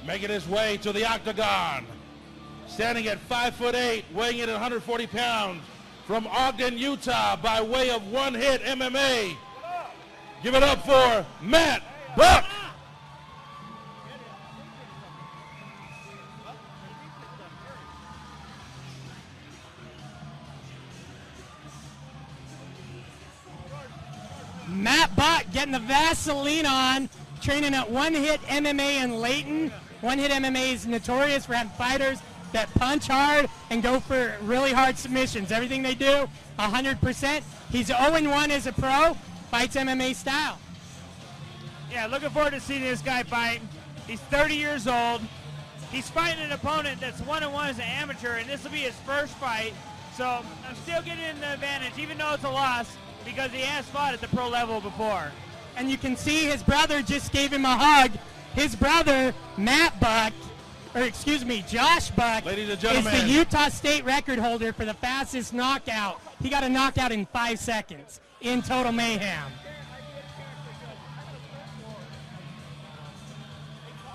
making his way to the octagon. Standing at 5'8", weighing in at 140 pounds, from Ogden, Utah, by way of One Hit MMA. Give it up for Matt Buck. Matt Buck getting the Vaseline on, training at One Hit MMA in Layton. One Hit MMA is notorious for having fighters that punch hard and go for really hard submissions. Everything they do, 100%. He's 0-1 as a pro, fights MMA style. Yeah, looking forward to seeing this guy fight. He's 30 years old. He's fighting an opponent that's 1-1 as an amateur, and this will be his first fight. So I'm still getting the advantage, even though it's a loss, because he has fought at the pro level before. And you can see his brother just gave him a hug. His brother, Josh Buck, Ladies and is gentlemen, the Utah State record holder for the fastest knockout. He got a knockout in 5 seconds in Total Mayhem.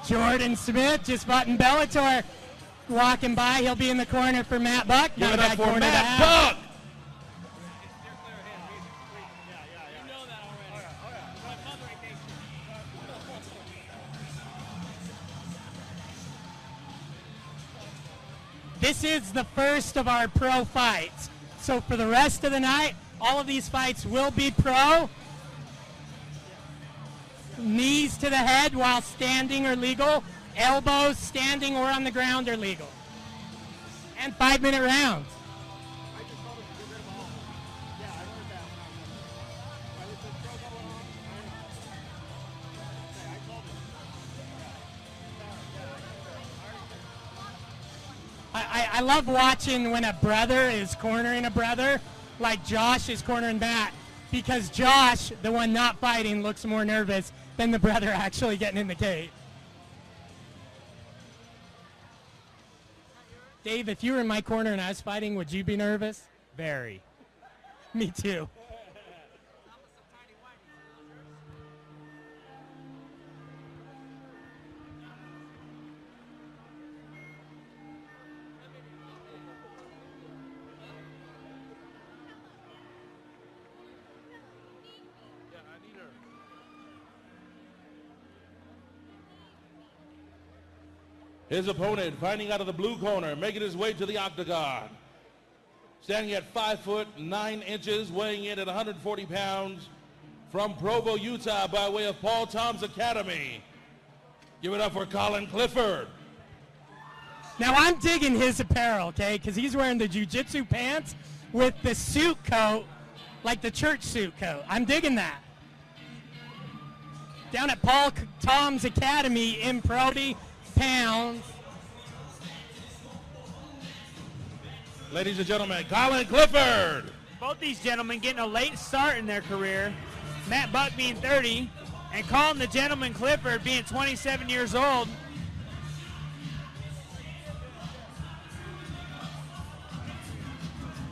Jordan Smith just fought in Bellator. Walking by, he'll be in the corner for Matt Buck. give it up for Matt Buck. This is the first of our pro fights. So for the rest of the night, all of these fights will be pro. Knees to the head while standing are legal. Elbows standing or on the ground are legal. And 5-minute rounds. I love watching when a brother is cornering a brother, like Josh is cornering Matt, because Josh, the one not fighting, looks more nervous than the brother actually getting in the cage. Dave, if you were in my corner and I was fighting, would you be nervous? Very. Me too. His opponent, fighting out of the blue corner, making his way to the octagon. Standing at 5'9", weighing in at 140 pounds, from Provo, Utah, by way of Paul Tom's Academy. Give it up for Collin Clifford. Now I'm digging his apparel, okay, because he's wearing the jiu-jitsu pants with the suit coat, like the church suit coat. I'm digging that. Down at Paul Tom's Academy in Prody, pounds. Ladies and gentlemen, Collin Clifford. Both these gentlemen getting a late start in their career. Matt Buck being 30, and Collin the Gentleman Clifford being 27 years old.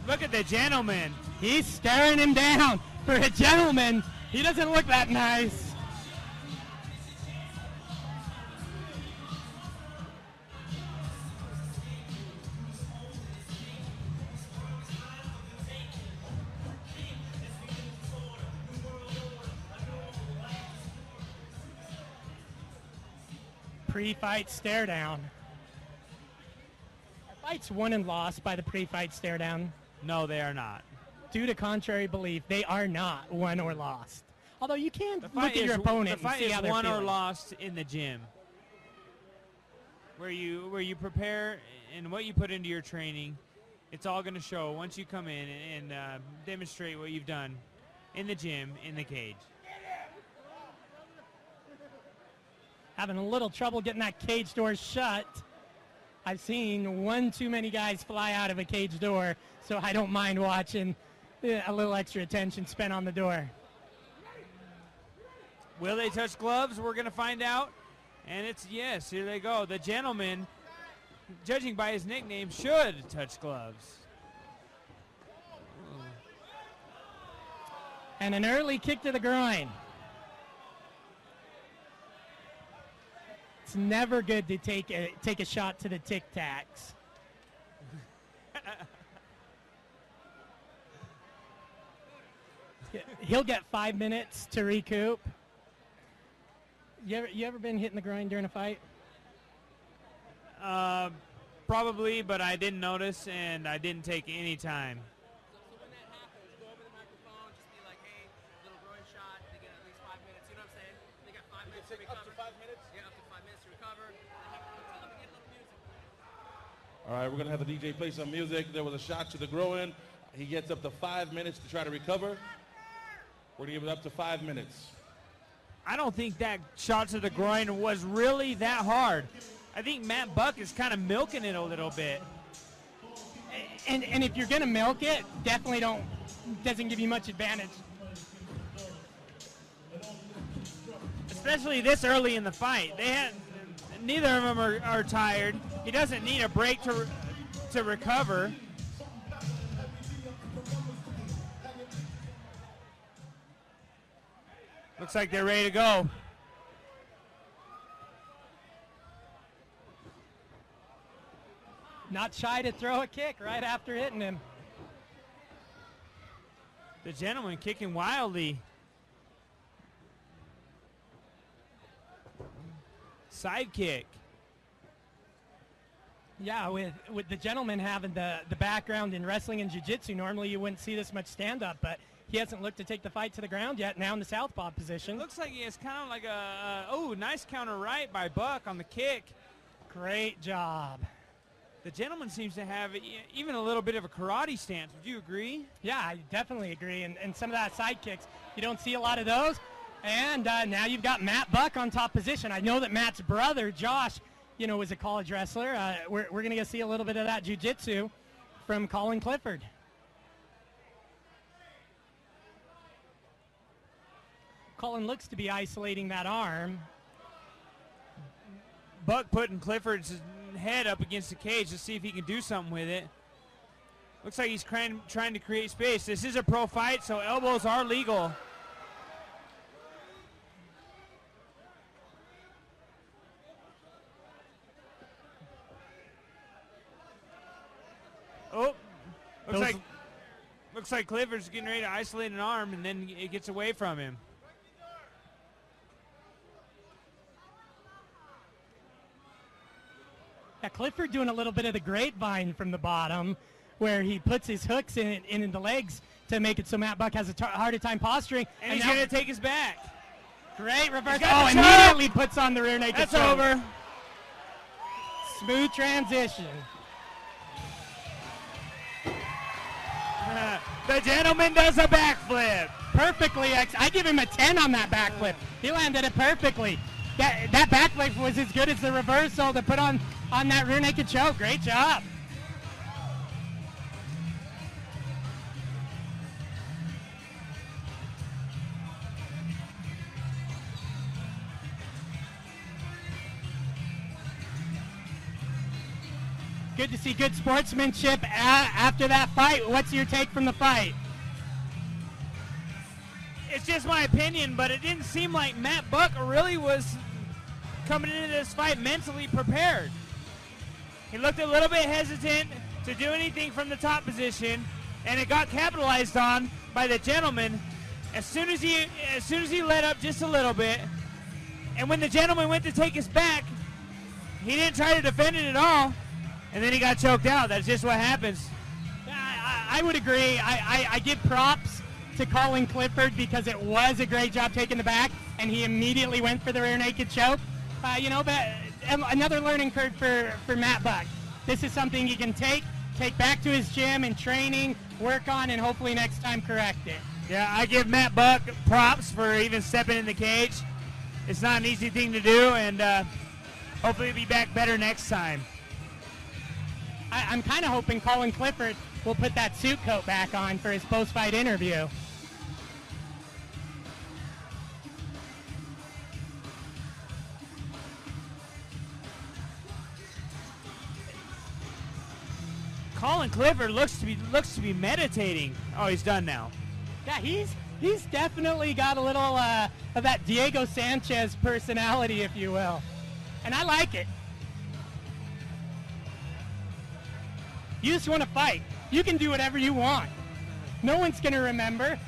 Look at the gentleman. He's staring him down. For a gentleman, he doesn't look that nice. Pre-fight stare down. Are fights won and lost by the pre-fight stare down? No, they are not. Due to contrary belief, they are not won or lost. Although you can The look fight at your is, opponent the fight and see is how they're won or feeling. lost in the gym, where you prepare and what you put into your training. It's all going to show once you come in and demonstrate what you've done in the gym, in the cage. Having a little trouble getting that cage door shut. I've seen one too many guys fly out of a cage door, so I don't mind watching a little extra attention spent on the door. Will they touch gloves? We're going to find out. And it's yes, here they go. The gentleman, judging by his nickname, should touch gloves. And an early kick to the groin. It's never good to take a shot to the Tic Tacs. He'll get 5 minutes to recoup. You ever been hitting the groin during a fight? Probably, but I didn't notice, and I didn't take any time. So when that happens, go over the microphone, just be like, hey, little groin shot, they get at least 5 minutes, you know what I'm saying? They got 5 minutes to recover. Up to 5 minutes? Yeah, up to 5 minutes to recover. Tell them to get a little music. All right, we're going to have the DJ play some music. There was a shot to the groin. He gets up to 5 minutes to try to recover. We're going to give it up to 5 minutes. I don't think that shot to the groin was really that hard. I think Matt Buck is kind of milking it a little bit. And if you're going to milk it, definitely doesn't give you much advantage. Especially this early in the fight. Neither of them are tired. He doesn't need a break to recover. Looks like they're ready to go. Not shy to throw a kick right after hitting him. The gentleman kicking wildly. Side kick. Yeah, with the gentleman having the background in wrestling and jiu-jitsu, normally you wouldn't see this much stand-up, but he hasn't looked to take the fight to the ground yet, now in the southpaw position. Looks like he has kind of like nice counter right by Buck on the kick. Great job. The gentleman seems to have even a little bit of a karate stance. Would you agree? Yeah, I definitely agree. And some of that side kicks, you don't see a lot of those. And now you've got Matt Buck on top position. I know that Matt's brother, Josh, was a college wrestler. We're going to get see a little bit of that jiu-jitsu from Collin Clifford. Collin looks to be isolating that arm. Buck putting Clifford's head up against the cage to see if he can do something with it. Looks like he's trying to create space. This is a pro fight, so elbows are legal. Oh, looks like Clifford's getting ready to isolate an arm, and then it gets away from him. Yeah, Clifford doing a little bit of the grapevine from the bottom, where he puts his hooks in the legs to make it so Matt Buck has a harder time posturing. And he's going to take his back. Great reverse. Oh, immediately puts on the rear naked choke. That's over. Smooth transition. The gentleman does a backflip. Perfectly. I give him a 10 on that backflip. He landed it perfectly. That backflip was as good as the reversal to put on that rear naked choke. Great job. Good to see good sportsmanship after that fight. What's your take from the fight? It's just my opinion, but it didn't seem like Matt Buck really was coming into this fight mentally prepared. He looked a little bit hesitant to do anything from the top position, and it got capitalized on by the gentleman as soon as he let up just a little bit. And when the gentleman went to take his back, he didn't try to defend it at all, and then he got choked out. That's just what happens. I would agree. I give props to Collin Clifford because it was a great job taking the back, and he immediately went for the rear naked choke. But another learning curve for Matt Buck. This is something he can take back to his gym and training, work on, and hopefully next time correct it. Yeah, I give Matt Buck props for even stepping in the cage. It's not an easy thing to do, and hopefully he'll be back better next time. I'm kind of hoping Collin Clifford will put that suit coat back on for his post-fight interview. Collin Clifford looks to be meditating. Oh, he's done now. Yeah, he's definitely got a little of that Diego Sanchez personality, if you will. And I like it. You just want to fight. You can do whatever you want. No one's going to remember.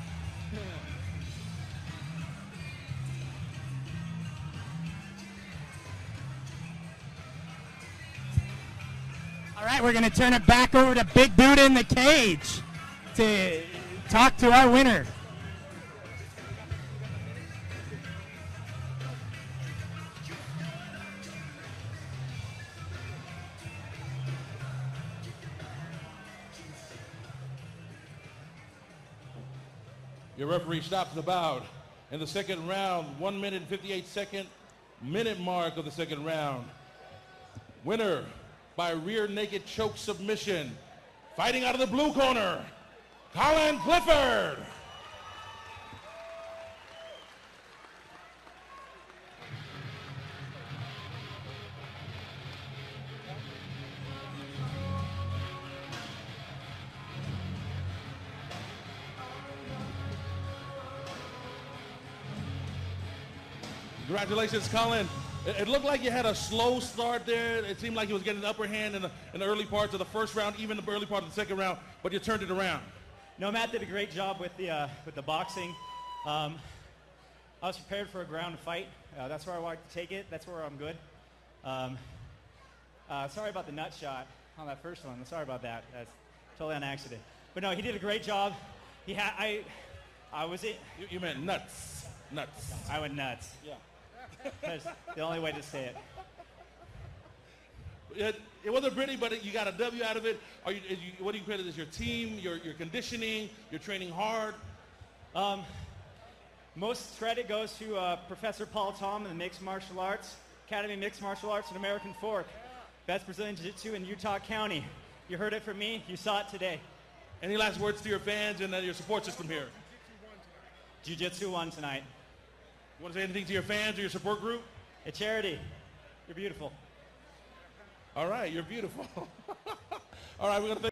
All right, we're going to turn it back over to Big Buddha in the cage to talk to our winner. Your referee stops the bout in the second round, 1 minute and 58 minute mark of the second round. Winner by rear naked choke submission, fighting out of the blue corner, Collin Clifford. Congratulations, Collin. It looked like you had a slow start there. It seemed like you was getting the upper hand in the early parts of the first round, even the early part of the second round, but you turned it around. No, Matt did a great job with the boxing. I was prepared for a ground fight. That's where I wanted to take it. That's where I'm good. Sorry about the nut shot on that first one. Sorry about that. That's totally an accident. But no, he did a great job. He had I was it. You meant nuts. Nuts. I went nuts. Yeah. That's the only way to say it. It wasn't pretty, but you got a W out of it. What do you credit as your team, your conditioning, your training hard? Most credit goes to Professor Paul Tom in the Mixed Martial Arts, Academy of Mixed Martial Arts and American Fork. Best Brazilian Jiu-Jitsu in Utah County. You heard it from me. You saw it today. Any last words to your fans and your support system here? Jiu-Jitsu won tonight. You want to say anything to your fans or your support group? A charity. You're beautiful. All right, you're beautiful. All right, we're going to